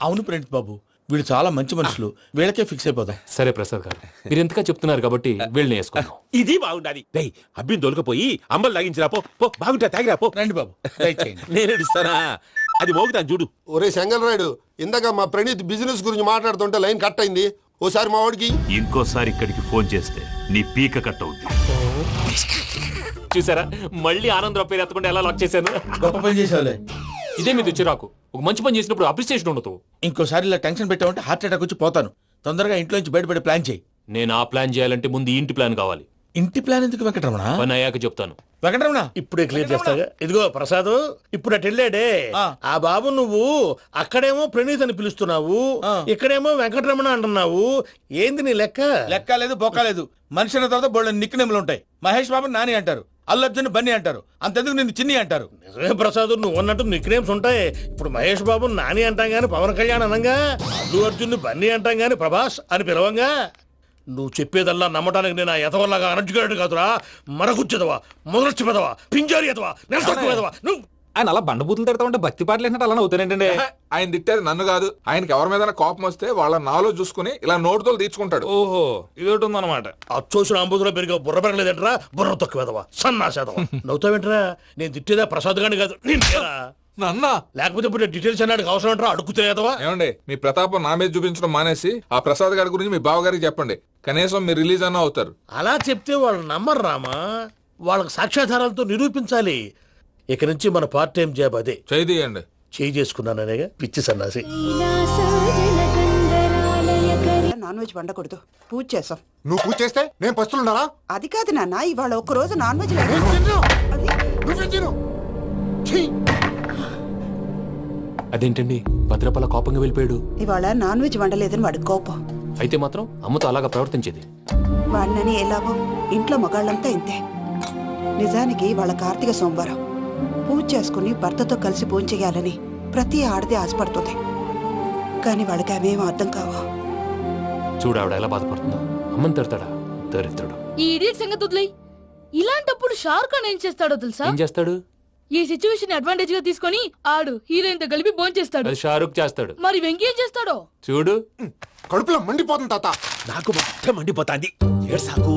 అవును ప్రణీత్ బాబు, వీళ్ళు చాలా మంచి మనుషులు, వీళ్ళకే ఫిక్స్ అయిపోదాం. సరే ప్రసాద్ గారు, మీరు ఎంతగా చెప్తున్నారు కాబట్టి వీళ్ళని వేసుకుందాం. ఇది బాగుండాలి. డై అబ్బిని దొలకపోయి అంబలు లాగించిరా పో. బాగుంటా, తాగిరా పో. రండి బాబు, నేను ఇస్తానా? అది మోగుతాను చూడు. ఒరే చెంగల్ రాయుడు, ఇందాక మా ప్రణీత్ బిజినెస్ గురించి మాట్లాడుతుంటే లైన్ కట్ అయింది. ఓసారి మా వాడికి ఇంకోసారి ఇక్కడికి ఫోన్ చేస్తే నీ పీక కట్ అవుద్ది. చూసారా, మళ్ళీ ఆనందరావు పేరు ఎత్తకుండా ఎలా లాక్ చేశాను. గొప్ప పని చేసేవాళ్ళే. ఇదే మీద చిరాకు. ఒక మంచి పని చేసినప్పుడు అప్రిసియేషన్ ఉండదు. ఇంకోసారి ఇలా టెన్షన్ పెట్టామంటే హార్ట్ అటాక్ వచ్చి పోతాను. తొందరగా ఇంట్లో నుంచి బయటపడే ప్లాన్ చేయి. నేను ఆ ప్లాన్ చేయాలంటే ముందు ఈ ఇంటి ప్లాన్ కావాలి. ఇంటి ప్లాన్ ఎందుకు వెంకటరమణ? పని అయ్యాక చెప్తాను. వెంకటరమణ ఇప్పుడే క్లియర్ చేస్తాగా. ఇదిగో ప్రసాద్, ఇప్పుడు అటు వెళ్ళాడే ఆ బాబు, నువ్వు అక్కడేమో ప్రణీత్ అని పిలుస్తున్నావు, ఇక్కడేమో వెంకటరమణ అంటున్నావు. ఏంది నీ లెక్క? లెక్క లేదు, బొక్క లేదు. మనిషి అన్న తర్వాత బోళ్ళ నిక్నెములు ఉంటాయి. మహేష్ బాబు నాని అంటారు, అల్లు అర్జున్ బన్నీ అంటారు, అంతెందుకు నిన్ను చిన్ని అంటారు. నిజమే ప్రసాద్, నువ్వు అన్నట్టు నిక్నేమ్స్ ఉంటాయి. ఇప్పుడు మహేష్ బాబు నాని అంటాం గాని పవన్ కళ్యాణ్ అనంగా, అల్లు అర్జున్ బన్నీ అంటాం గాని ప్రభాస్ అని పిలవంగా. నువ్వు చెప్పేదల్లా నమ్మటానికి నేను ఎదవల్లాగా అనర్జుకేటెడ్ కాదురా. మరగుచ్చదవా, మొదలచ్చి పెదవా, పింజారి ఎదవా, నెలసొక్కుదవా నువ్వు. ఆయన అలా బండబూతులు తిడతా ఉంటే భక్తి పాటలు ఏంటంటే అలా అవుతానంటే. ఆయన తిట్టేది నన్ను కాదు, ఆయనకి ఎవరి మీద కోపం వస్తే వాళ్ళ నాలో చూసుకుని ఇలా నోటుతో తీర్చుకుంటాడు. ఓహో, ఇదొకటి ఉందన్నమాట. అచ్చోసిన అంబుధులో పెరిగే బుర్ర పెరగలేదంటరా, బుర్ర తొక్కువేదవా, సన్నాసేదవా. నవ్వుతావేంట్రా? నేను తిట్టేదా ప్రసాద్ గాని కాదు, నిన్నేరా. నన్న లేకపోతే ఇప్పుడు డీటెయిల్స్ అన్నాడు అవసరం అంటారా? అడుగుతాయేదవా? ఏమండి, మీ ప్రతాపం నా మీద చూపించడం మానేసి ఆ ప్రసాద్ గారి గురించి మీ బావగారికి చెప్పండి. కనీసం మీరు రిలీజ్ అన్న అవుతారు. అలా చెప్తే వాళ్ళు నమ్మరు రామా. వాళ్ళకి సాక్ష్యాధారాలతో నిరూపించాలి. ఇక నుంచి మన పార్ట్ టైం జాబ్ అదే. చేయండి. చేయి చేసుకున్నాననేగా పిచ్చి సన్నాసి. నాన్ వెజ్ వండకూడదు, పూజ చేసాం. నువ్వు పూజ చేస్తే నేను పస్తులున్నారా? అది కాదు నాన్న, ఇవాళ ఒక్క రోజు నాన్ వెజ్ అదేంటండి భద్రపల కోపంగా వెళ్ళిపోయాడు? ఇవాళ నాన్ వెజ్ వండలేదని వాడి కోపం. అయితే మాత్రం అమ్మతో అలాగా ప్రవర్తించేది. వాడినని ఎలాగో ఇంట్లో మగాళ్ళంతా ఇంతే. నిజానికి వాళ్ళ కార్తీక సోమవారం పూజ చేసుకుని భర్తతో కలిసి పూజ చేయాలని ప్రతి ఆడది ఆశపడుతుంది. కానీ వాళ్ళకి అవేం అర్థం కావు. చూడు ఆవిడ ఎలా బాధపడుతుందో. అమ్మని తిడతాడా దరిద్రుడు. ఈ ఇడియట్ సంగతి వదిలేయ్. ఇలాంటప్పుడు షారుఖ్ ఖాన్ ఏం చేస్తాడో తెలుసా? ఏం చేస్తాడు? ఈ సిచ్యువేషన్ అడ్వాంటేజ్ గా తీసుకొని ఆడు హీరోయిన్ తో కలిపి బోన్ చేస్తాడు. అది షారుఖ్ చేస్తాడు. మరి వెంకీ ఏం చేస్తాడో చూడు. కడుపులో మండిపోతుంది తాత. నాకు మొత్తం మండిపోతాంది. ఏడ్సాకు,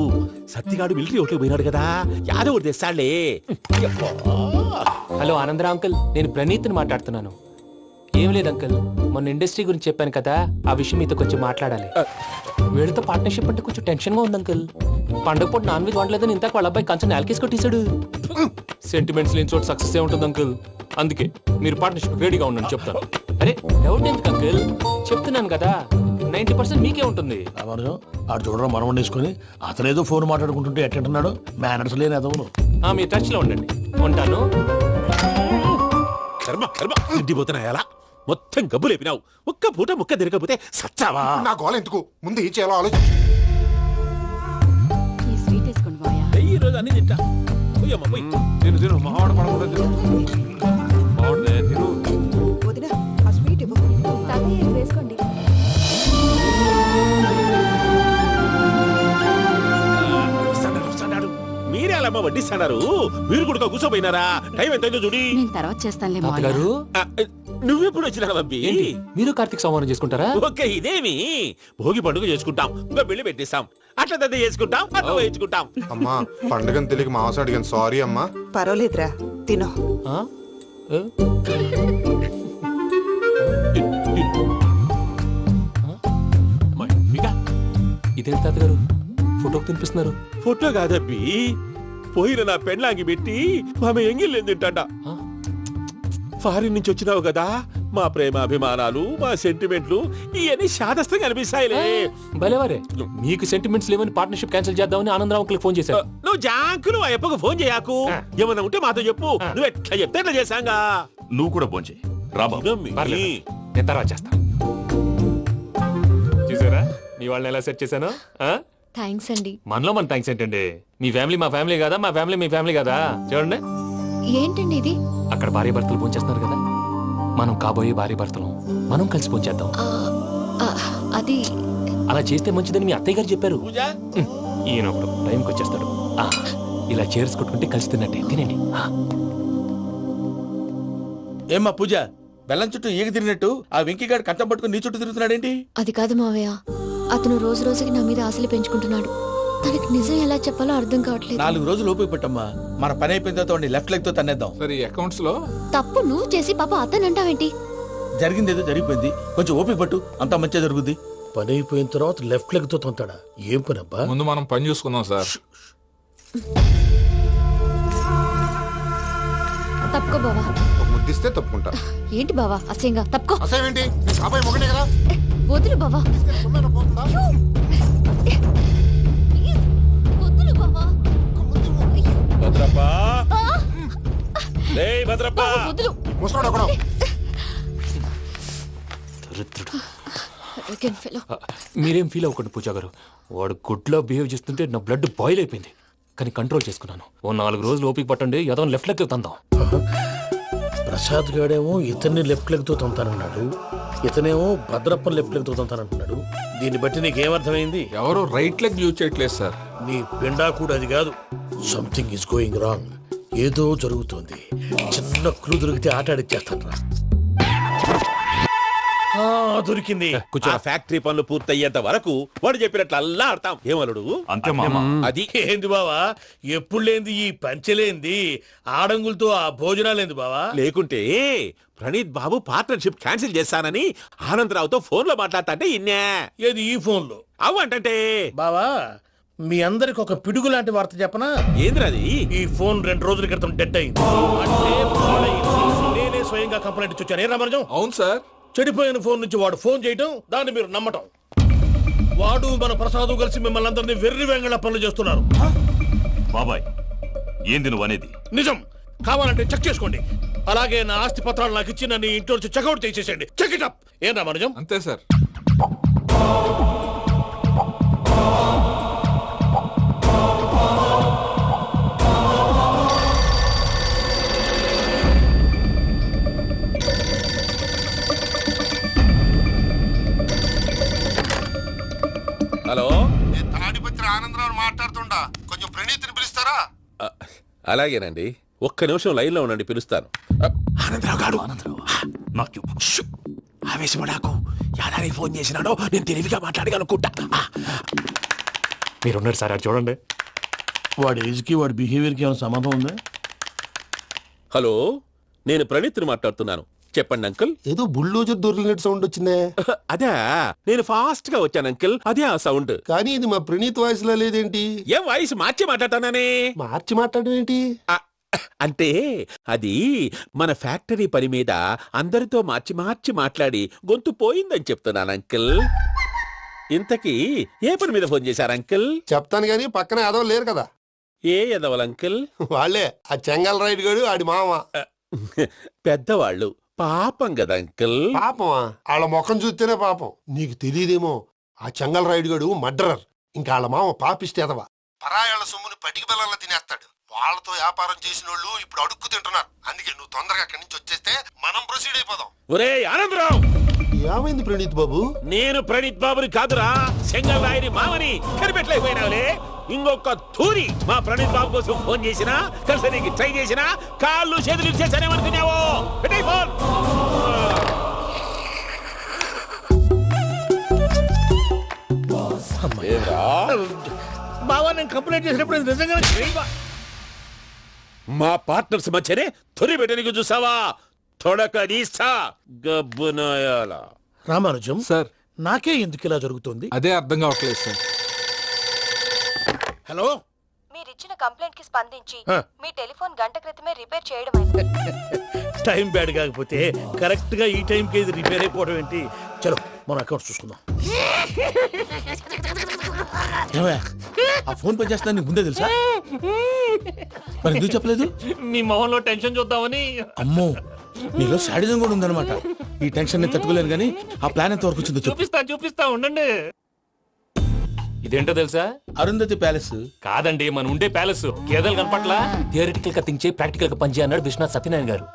సత్తిగాడు మిలిటరీ ఓట్లకు పోయినాడు కదా, యాదవ్ తెస్తాడులే. హలో ఆనందరా అంకుల్, నేను ప్రణీత్ని మాట్లాడుతున్నాను. ఏం లేదు అంకుల్, మొన్న ఇండస్ట్రీ గురించి చెప్పాను కదా, ఆ విషయం మీతో కొంచెం మాట్లాడాలి. వీళ్ళతో పార్ట్నర్షిప్ అంటే కొంచెం టెన్షన్ గా ఉంది అంకుల్. పండగ పూట నాన్ వెజ్ వండలేదని ఇంతకు వాళ్ళ అబ్బాయి కంచెం నేలకేసి కొట్టేశాడు. సెంటిమెంట్స్ లేని చోట సక్సెస్ ఏ ఉంటుంది అంకుల్. అందుకే మీరు పార్ట్నర్షిప్ రెడీగా ఉండండి చెప్తాను. అరే డౌట్ ఎందుకు అంకుల్, చెప్తున్నాను కదా 90% మీకే ఉంటుంది. ఆడు చూడడం మనం వండేసుకుని అతనేదో ఫోన్ మాట్లాడుకుంటుంటే ఎట్టంటున్నాడు. మేనర్స్ లేని అదవును. మీ టచ్ లో ఉండండి. ఉంటాను. కర్మ కర్మ తిండిపోతున్నా ఎలా మొత్తం గబ్బు లేపినావు. ఒక్క పూట ముక్క తిరగకపోతే సచ్చావా? నా గోల ఎందుకు, ముందు ఏం చేయాలో ఆలోచించు. ఈ రోజు అన్ని తింటా. తిను తిను, మావాడు పడకుండా తిను. బాగుంటుంది తిను. వదినా, ఆ స్వీట్ ఇవ్వు. వేసుకోండి. మీరే అలా వడ్డిస్తాడారు. మీరు కూడా కూర్చోపోయినారా? టైం ఎంతైందో చూడి. నేను తర్వాత చేస్తానులే తాతగారు. నువ్వెప్పుడు వచ్చినా బంపి? మీరు కార్తీక సంహారం చేసుకుంటారా? ఓకే, ఇదేమి భోగి పండుగ చేసుకుంటాం, ఇంకా బిల్లు పెట్టిస్తాం, అట్లా దద్ద చేసుకుంటాం, అట్లా వేయించుకుంటాం. అమ్మా పండుగని తెలియక మాంసం అడిగాను, సారీ అమ్మా. పర్వాలేదురా, తినో. ఇదేం తాతగారు ఫోటోకి తినిపిస్తున్నారు? ఫోటో కాదబ్బి, పోయిన నా పెళ్ళాంగి పెట్టి ఆమె ఎంగిల్లేం తింటాడ. ఫారిన్ నుంచి వచ్చినావు కదా, మా ప్రేమ అభిమానాలు, మా సెంటిమెంట్లు ఇవన్నీ శాదస్తంగా అనిపిస్తాయిలే. భలేవారే, మీకు సెంటిమెంట్స్ లేవని పార్ట్నర్షిప్ క్యాన్సిల్ చేద్దామని ఆనందరావు అంకుల్ ఫోన్ చేశారు. నువ్వు జాంకులు ఆ అప్పకు ఫోన్ చేయకు. ఏమన్నా ఉంటే మాతో చెప్పు. నువ్వు ఎట్లా చెప్తే ఎట్లా చేశాంగా. నువ్వు కూడా ఫోన్ చేయి. నేను తర్వాత చేస్తా. చూసారా మీ వాళ్ళని ఎలా సెట్ చేశాను? థ్యాంక్స్ అండి. మనలో మన థ్యాంక్స్ ఏంటండి? మీ ఫ్యామిలీ మా ఫ్యామిలీ కదా, మా ఫ్యామిలీ మీ ఫ్యామిలీ కదా. చూడండి, ఏంటండి ఇది? అక్కడ భార్య భర్తలు పోంచేస్తున్నారు కదా, మనం కాబోయే భార్య భర్తలు మనం కలిసి పోంచేద్దాం. అది అలా చేస్తే మంచిదని మీ అత్తయ్య గారు చెప్పారు. ఈయన ఒకడు టైంకి వచ్చేస్తాడు. ఇలా చేర్స్ కొట్టుకుంటే కలిసి తిన్నట్టే. తినండి. ఏమ్మా పూజ, బెల్లం చుట్టూ ఈగ తిరిగినట్టు ఆ వెంకీగాడు కంచం పట్టుకుని నీ చుట్టూ తిరుగుతున్నాడేంటి? అది కాదు మావయ్య, అతను రోజు రోజుకి నా మీద ఆశలు పెంచుకుంటున్నాడు. తనకి నిజం ఎలా చెప్పాలో అర్థం కావట్లేదు. 4 రోజులు ఓపిక పట్టమ్మా, మన పని అయిపోయిన తర్వాత లెఫ్ట్ లెగ్ తో తన్నేద్దాం. సరే అకౌంట్స్ లో తప్పు నువ్వు చేసి పాప అతను అంటావేంటి? జరిగిందేదో జరిగిపోయింది, కొంచెం ఓపిక పట్టు, అంతా మంచిగా జరుగుద్ది. పని అయిపోయిన తర్వాత లెఫ్ట్ లెగ్ తో తొంతాడా? ఏం పని అబ్బా? ముందు మనం పని చూసుకుందాం సార్. తప్పుకో బావా. ముద్దిస్తే తప్పుకుంటా. ఏంటి బావా అసహ్యంగా? తప్పుకో. అసహ్యం ఏంటి? అబ్బాయి మొగనే కదా. వదులు బావా. వదులు బావా. భద్రప్పా, రేయ్ భద్రప్పా. వదులు. ముసరాడు అక్కడ. మీరేం ఫీల్ అవ్వకండి పూజా గారు. వాడు గుడ్లో బిహేవ్ చేస్తుంటే నా బ్లడ్ బాయిల్ అయిపోయింది. కానీ కంట్రోల్ చేసుకున్నాను. ఓ 4 రోజులు ఓపిక పట్టండి, ఏదో లెఫ్ట్ లెగ్ తందాం. ప్రసాద్ గాడేమో ఇతన్ని లెఫ్ట్ లెగ్ తో తొంతానన్నాడు. ఇతనేమో భద్రప్ప లెఫ్ట్ లెగ్ తోతంతానంటున్నాడు. దీన్ని బట్టి నీకేమర్థమైంది? ఎవరు రైట్ లెగ్ యూజ్ చేయట్లేదు సార్. నీ పిండా కూడా అది కాదు. Something is going wrong. ఏదో జరుగుతోంది. చిన్న క్లూ దొరికితే ఆట ఆడిచ్చేస్తాను రా. దొరికింది. ఆ ఫ్యాక్టరీ పనులు పూర్తయ్యేంత వరకు వాడు చెప్పినట్లు అల్లా ఆడతాం. ఏమలుడు? అంతే మామ. అది ఏంది బావా, ఎప్పుడు లేంది ఈ పంచలేంది, ఆడంగులతో ఆ భోజనాలేంది బావా? లేకుంటే ప్రణీత్ బాబు పార్ట్నర్షిప్ క్యాన్సిల్ చేస్తానని ఆనందరావుతో ఫోన్ లో మాట్లాడతాంటే ఇన్నే. ఏది ఈ ఫోన్ లో? అవ్వంటే బావా, మీ అందరికి ఒక పిడుగు లాంటి వార్త చెప్పనా? ఏంద్రది? ఈ ఫోన్ 2 రోజుల క్రితం డెడ్ అయింది. అంటే పాడైంది. నేనే స్వయంగా కంప్లైంట్ ఇచ్చి వచ్చాను. ఏ రామరాజం? అవును సార్. చెడిపోయిన ఫోన్ నుంచి వాడు ఫోన్ చేయటం, దాన్ని మీరు నమ్మటం. వాడు మన ప్రసాదు కలిసి మిమ్మల్ని అందరినీ వెర్రి వెంగళ పనులు చేస్తున్నారు. బాబాయ్, ఏంది నువ్వు అనేది? నిజం. కావాలంటే చెక్ చేసుకోండి. అలాగే నా ఆస్తి పత్రాలు నాకు ఇచ్చి నన్ను ఇంట్లో నుంచి చెక్అౌట్ చేసేసండి. Check it up. ఏం రామరాజం? అంతే సార్. హలో, తాడిపత్రి ఆనందరావు మాట్లాడుతుండా, కొంచెం ప్రణీతిని పిలుస్తారా? అలాగేనండి. ఒక్క నిమిషం లైన్ లో ఉండండి, పిలుస్తాను. ఆనందరావు గాడు. నాకు ఆవేశపడాకు. యాదానికి ఫోన్ చేసినాడో నేను తెలివిగా మాట్లాడగలనుకుంటా. మీరున్నారు సార్, అది చూడండి. వాడి ఏజ్ కి వాడి బిహేవియర్ కి ఏమైనా సంబంధం ఉందా? హలో, నేను ప్రణీత్ని మాట్లాడుతున్నాను. చెప్పండి అంకుల్. ఏదో బుల్డోజర్ దొరికినట్టు సౌండ్ వచ్చిందే. అదే, నేను ఫాస్ట్ గా వచ్చాను అంకుల్. అదే ఆ సౌండ్. కానీ ఇది మా ప్రణీత్ వాయిస్ లో లేదేంటి? ఏం వాయిస్ మార్చి మాట్లాడతాననే? మార్చి మాట్లాడడం ఏంటి? అంటే అది మన ఫ్యాక్టరీ పని మీద అందరితో మార్చి మార్చి మాట్లాడి గొంతు పోయిందని చెప్తున్నాను అంకుల్. ఇంతకీ ఏ పని మీద ఫోన్ చేశారు అంకుల్? చెప్తాను గానీ పక్కన ఏదో లేరు కదా. ఏ ఎదవలు అంకుల్? వాళ్ళే ఆ చెంగల్ రైడ్ గడు ఆడి మామ. పెద్దవాళ్ళు. పాపం కదా అంకుల్. పాపమా? వాళ్ళ ముఖం చూస్తేనే పాపం. నీకు తెలియదేమో, ఆ చెంగల్ రైడ్ గడు మర్డరర్. ఇంకా వాళ్ళ మామ పాపిస్తేదవా. పరాయాళ్ళ సొమ్ముని పటికి బెల్లంలో తినేస్తాడు. వాళ్ళతో వ్యాపారం చేసిన వాళ్ళు ఇప్పుడు అడుక్కు తింటున్నారు. అందుకే నువ్వు తొందరగా అక్కడి నుంచి వచ్చేస్తే మనం ప్రొసీడ్ అయిపోదాం. ఒరే ఆనందరావు! ఏమైంది ప్రణీత్ బాబు? నేను ప్రణీత్ బాబుని కాదురా, సెంగల్ రాయని మామని. కనిపెట్టలేకపోయినావులే. ఇంకొక తూరి మా ప్రణీత్ బాబు కోసం ఫోన్ చేసినా, కలిసి నీకు ట్రై చేసినా కాళ్ళు చేతులు ఇచ్చేసానేమనుకున్నావు. పెట్టే ఫోన్. బావా, నేను కంప్లైంట్ చేసినప్పుడు ఇది నిజంగా మా పార్ట్నర్స్ మధ్యనే తొలి పెట్టడానికి చూసావా? తొడక నీస్తా గబ్బునాయాల. రామానుజం సార్, నాకే ఎందుకు ఇలా జరుగుతుంది? అదే అర్థం కావట్లేదు సార్. హలో, మీరిచ్చిన కంప్లైంట్ కి స్పందించి ఆ. మీ టెలిఫోన్ గంట క్రితమే రిపేర్ చేయడం అయింది. టైం బ్యాడ్ కాకపోతే కరెక్ట్ గా ఈ టైం కి ఇది రిపేర్ అయిపోవడం ఏంటి? చలో మన అకౌంట్ చూసుకుందాం. ఏమయ్య, ఆ ఫోన్ పనిచేస్తుందని నీకు ముందే తెలుసా? మరి ఎందుకు చెప్పలేదు? మీ మొహంలో టెన్షన్ చూద్దామని. అమ్మో, నీలో శాడిజం కూడా ఉందన్నమాట. ఈ టెన్షన్ ని తట్టుకోలేను కానీ ఆ ప్లాన్ ఎంత వరకు వచ్చిందో చెప్పు. చూపిస్తా ఉండండి. ఇదేంటో తెలుసా? అరుంధతి ప్యాలెస్ కాదండి, మన ఉండే ప్యాలెస్. గేదెలు కనపట్లా? థియరిటికల్ గా థింక్ చేయి, ప్రాక్టికల్ గా పనిచేయ అన్నాడు విశ్వనాథ్ సత్యనారాయణ గారు.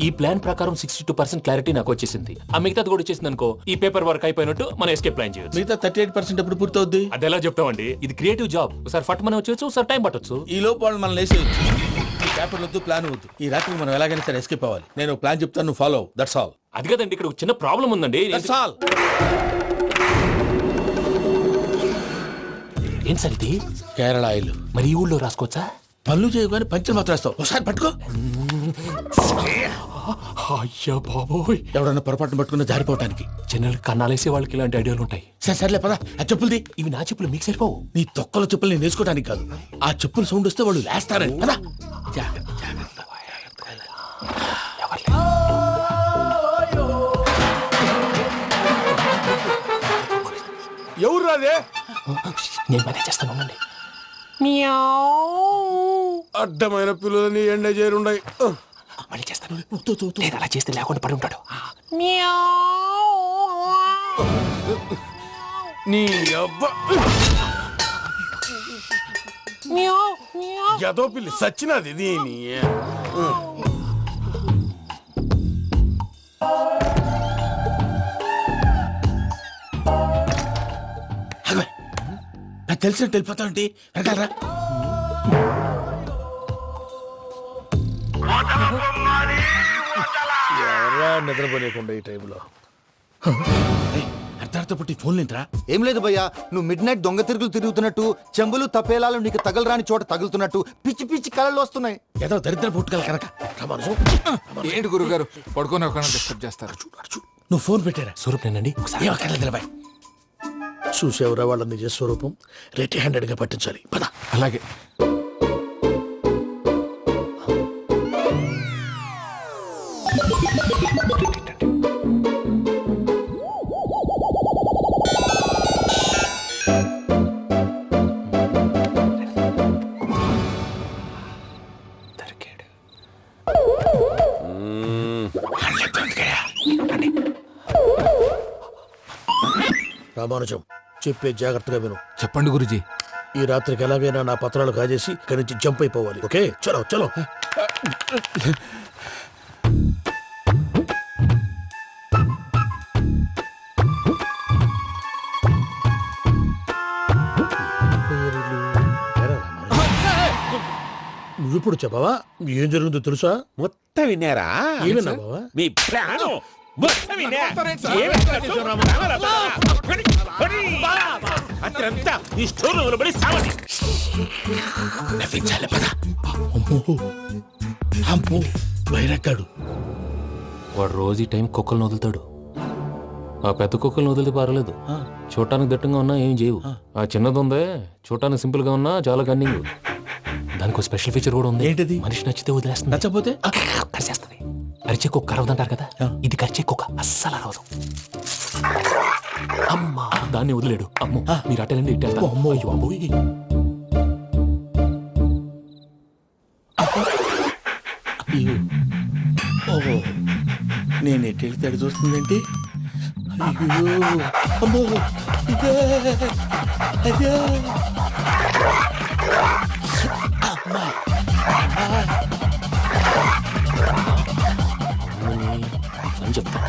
ఈ ప్లాన్ ప్రకారం 62% క్లారిటీ నాకు వచ్చేసింది. ఆ మిగతాది కూడా వచ్చేసింది అనుకో, ఈ పేపర్ వర్క్ అయిపోయినట్టు మనం ఎస్కేప్ ప్లాన్ చేయొచ్చు. మిగతా 38% ఎప్పుడు పూర్తవుద్ది? అది ఎలా చెప్తామండి? ఇది క్రియేటివ్ జాబ్. ఒకసారి ఫట్ మనం వచ్చేచ్చు, ఒకసారి టైం పట్టొచ్చు. ఈ లోపు వాళ్ళు మనం లేసేయచ్చు. ఈ పేపర్ వద్దు, ప్లాన్ వద్దు. ఈ రాత్రికి మనం ఎలాగైనా సరే ఎస్కేప్ అవ్వాలి. నేను ప్లాన్ చెప్తాను, నువ్వు ఫాలో. That's all. అది కదండి, ఇక్కడ ఒక చిన్న ప్రాబ్లం ఉందండి. That's all. ఏం సార్ ఇది? కేరళ ఆయిల్. మరి ఈ ఊళ్ళో రాసుకోవచ్చా? పనులు చేయగానే పంచర్ మాత్రం వేస్తావు. ఒకసారి పట్టుకో. అయ్యా బాబోయ్, ఎవడన్నా పొరపాటును పట్టుకున్న జారిపోవటానికి. జనరల్ కన్నాలేసే వాళ్ళకి ఇలాంటి ఐడియాలు ఉంటాయి. సర్లే పదా. ఆ చెప్పులది. ఇవి నా చెప్పులు మీకు సరిపోవు. నీ తొక్కల చెప్పులు నేను వేసుకోవడానికి కాదు, ఆ చెప్పులు సౌండ్ వస్తే వాళ్ళు లేస్తారని. పదా. జాగ్రత్త, జాగ్రత్త. ఎవరు రాదే? నేను పనే చేస్తాను. అడ్డమైన పిల్లలని ఎండ చేరుండయి. మళ్ళీ చేస్తాను. లేదు, అలా చేస్తే లేకుండా పడి ఉంటాడు. నీ అబ్బా ఎదో పిల్లి సచ్చినది దీని. తెలిసినట్టు వెళ్ళిపోతావంటి వెనకాలరా. ఎవరా నిద్రపోలేకుండా ఈ టైంలో అర్ధార్థ పుట్టి ఫోన్ లేంట్రా. ఏం లేదు భయ్యా, నువ్వు మిడ్ నైట్ దొంగ తిరుగులు తిరుగుతున్నట్టు, చెంబులు తపేలాలు నీకు తగలరాని చోట తగులుతున్నట్టు పిచ్చి పిచ్చి కళలు వస్తున్నాయి. ఏదో దరిద్ర పుట్టుకల కనుక. ఏంటి గురుగారు పడుకొని ఒక డిస్టర్బ్ చేస్తారు? నువ్వు ఫోన్ పెట్టారా? స్వరూప్ నేనండి. నిలబాయ్. చూసేవరా వాళ్ళ నిజ స్వరూపం. రెట్టి హ్యాండెడ్ గా పట్టించాలి. పద. అలాగే. రామానుజం చెప్పే జాగ్రత్తగా విను. చెప్పండి గురుజీ. ఈ రాత్రికి ఎలాగైనా నా పత్రాలు కాజేసి ఇక్కడి నుంచి జంప్ అయిపోవాలి. ఓకే, చలో చలో. నువ్విప్పుడు చెప్పవా ఏం జరుగుతుందో తెలుసా? మొత్తం విన్నారా? ఏమన్నా బావా? మీ ప్రాణం మొత్తం విన్నా. అత్రంతా ఈ స్టోర్ రూమ్ లో పడి సావండి. నవ్వించాలి పద. అమ్మో బైరక్కాడు. వాడు రోజు ఈ టైం కుక్కలను వదులుతాడు. ఆ పెద్ద కుక్కలను వదిలితే పర్లేదు, చూడటానికి దట్టంగా ఉన్నా ఏం చేయవు. ఆ చిన్నది ఉందే చూడటానికి సింపుల్ గా ఉన్నా చాలా కన్నింగ్. దానికి ఒక స్పెషల్ ఫీచర్ కూడా ఉంది. ఏంటిది? మనిషి నచ్చితే వదిలేస్తుంది, నచ్చపోతే కరిచేస్తుంది. అరిచే కుక్క అరవదంటారు కదా, ఇది కరిచే కుక్క అస్సలు అరవదు. అమ్మా దాన్ని వదిలేడు. అమ్మో మీరు అటెండి ఇటు వెళ్తారు. అమ్మో అయ్యో అబ్బోయ్. ఓహో నేను ఎటు వెళ్తే అటు చూస్తుందేంటి? అయ్యో అమ్మో ఇదే అయ్యో అమ్మా అని చెప్తా.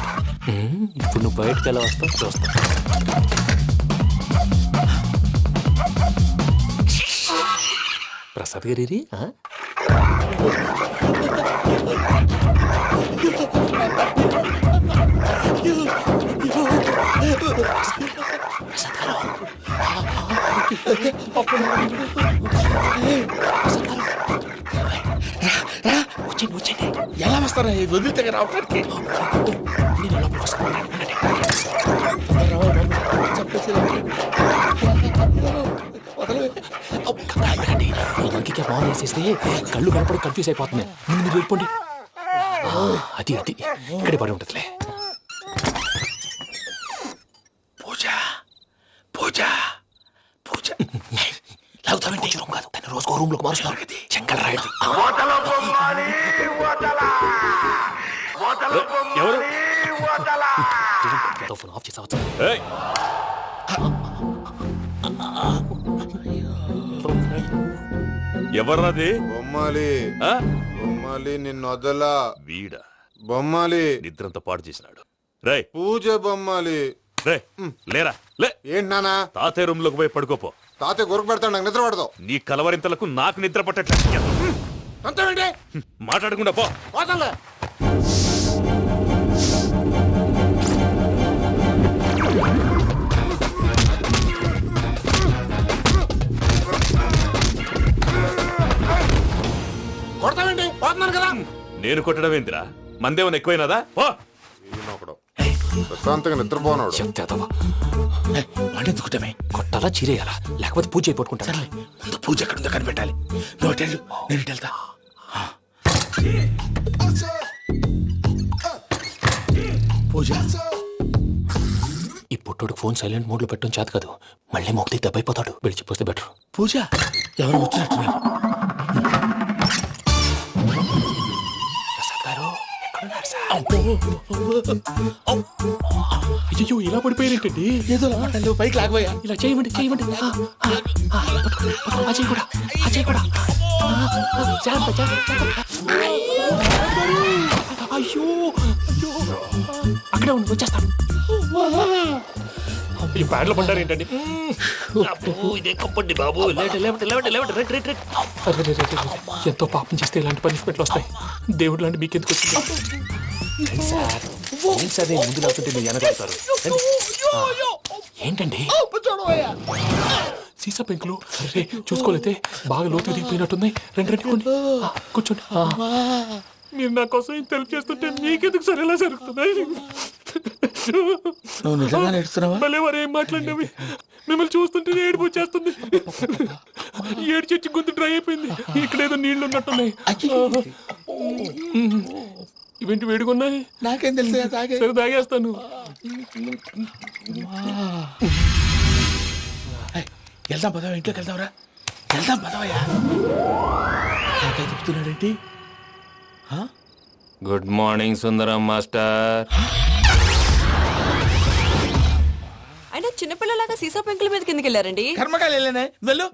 ఇప్పుడు నువ్వు బయటకు ఎలా వస్తావు చూస్తా. ప్రసాద్ గారి వచ్చండి వచ్చండి. ఎలా వస్తారా వదిలితే రావడానికి? నేను లోపలికి వస్తాను. ఇంకే బాగా వేసేస్తే కళ్ళు కనపడి కన్ఫ్యూజ్ అయిపోతుంది. ముందు మీరు వెళ్ళిపోండి. అది అది ఇక్కడే పడి ఉంటుందిలే. పూజ పూజ పూజ లాగుతామంటే రూమ్ కాదు, తన రోజుకో రూమ్ లోకి మారుస్తున్నారు కదా. శంకర్ రాయుడు ఎవరు? ఫోన్ ఆఫ్ చేసావచ్చు. ఎవర్రాది? బొమ్మాలి బొమ్మాలి నిన్ను వదలా. వీడా బొమ్మాలి నిద్రంతా పాడు చేసినాడు. రే పూజ బొమ్మాలి. రే లేరా లే. ఏంటి నానా? తాతయ్య రూమ్ లోకి పోయి పడుకోపో. తాతయ్య గురకు పెడతాడు, నాకు నిద్ర పడతావు. నీ కలవరింతలకు నాకు నిద్ర పట్టట్లేదు. మాట్లాడకుండా పో. కొడతావేంటి? పోతున్నాను కదా. నేను కొట్టడం ఏంటిరా? మందేమన్నా ఎక్కువైనదా? పో. ప్రశాంతంగా నిద్రపోనాడు. వాడెందుకుంటామే? కొట్టాలా చీరేయాలా లేకపోతే పూజ అయిపోట్టుకుంటా. సరే ముందు పూజ ఎక్కడుందో కనిపెట్టాలి. నువ్వు వెళ్ళు, నేను ఇటు వెళ్తా. పూజ ఈ పుట్టోడికి ఫోన్ సైలెంట్ మోడ్ లో పెట్టడం చేత కాదు. మళ్ళీ మొక్కి దెబ్బైపోతాడు. వెళ్ళి చెప్పొస్తే బెటర్. పూజ ఎవరు వచ్చినట్టున్నారు? అయ్యో ఇలా పడిపోయారేంటండి? ఏదో పైకి లాగబోయా. ఇలా చేయమండి చేయమండి. అజయ్ కూడా అజయ్ కూడా అయ్యో అక్కడే ఉండి వచ్చేస్తాను. ఈ ప్యాడ్లో పడ్డారు ఏంటండి ఇదే కప్పండి బాబు ఎంతో పాపం చేస్తే ఇలాంటి పనిష్మెంట్లు వస్తాయి. దేవుడు లాంటి మీకెందుకు వచ్చింది సార్? అదే ముందు లేకుంటే మీరు వెనకాడతారు. ఏంటండి సీసా పెంకులు చూసుకోలేతే బాగా లోతు దిగిపోయినట్టున్నాయి. రెండు కూర్చోండి. మీరు నా కోసం ఇంత హెల్ప్ చేస్తుంటే మీకెందుకు సరే ఎలా జరుగుతున్నాయి? నువ్వు నిజంగా నేర్చుకున్నావా? భలే వారు ఏం మాట్లాడినవి. మిమ్మల్ని చూస్తుంటే ఏడుపు వచ్చేస్తుంది. ఏడు చెట్టు గొంతు డ్రై అయిపోయింది. ఇక్కడ ఏదో నీళ్లు ఉన్నట్టున్నాయి. ఇవేంటి వేడుకున్నాయి? నాకేం తెలుసు? సరే తాగేస్తాను. వెళ్దాం పదవా, ఇంట్లోకి వెళ్దాంరా. వెళ్దాం పదవయ్యా. చెప్తున్నాడేంటి? గుడ్ మార్నింగ్ సుందరం మాస్టర్. అయినా చిన్నపిల్లలాగా సీసా పెంకుల మీద కిందకి వెళ్ళారండి. కర్మకాయలు వెళ్ళానే, వెళ్ళు.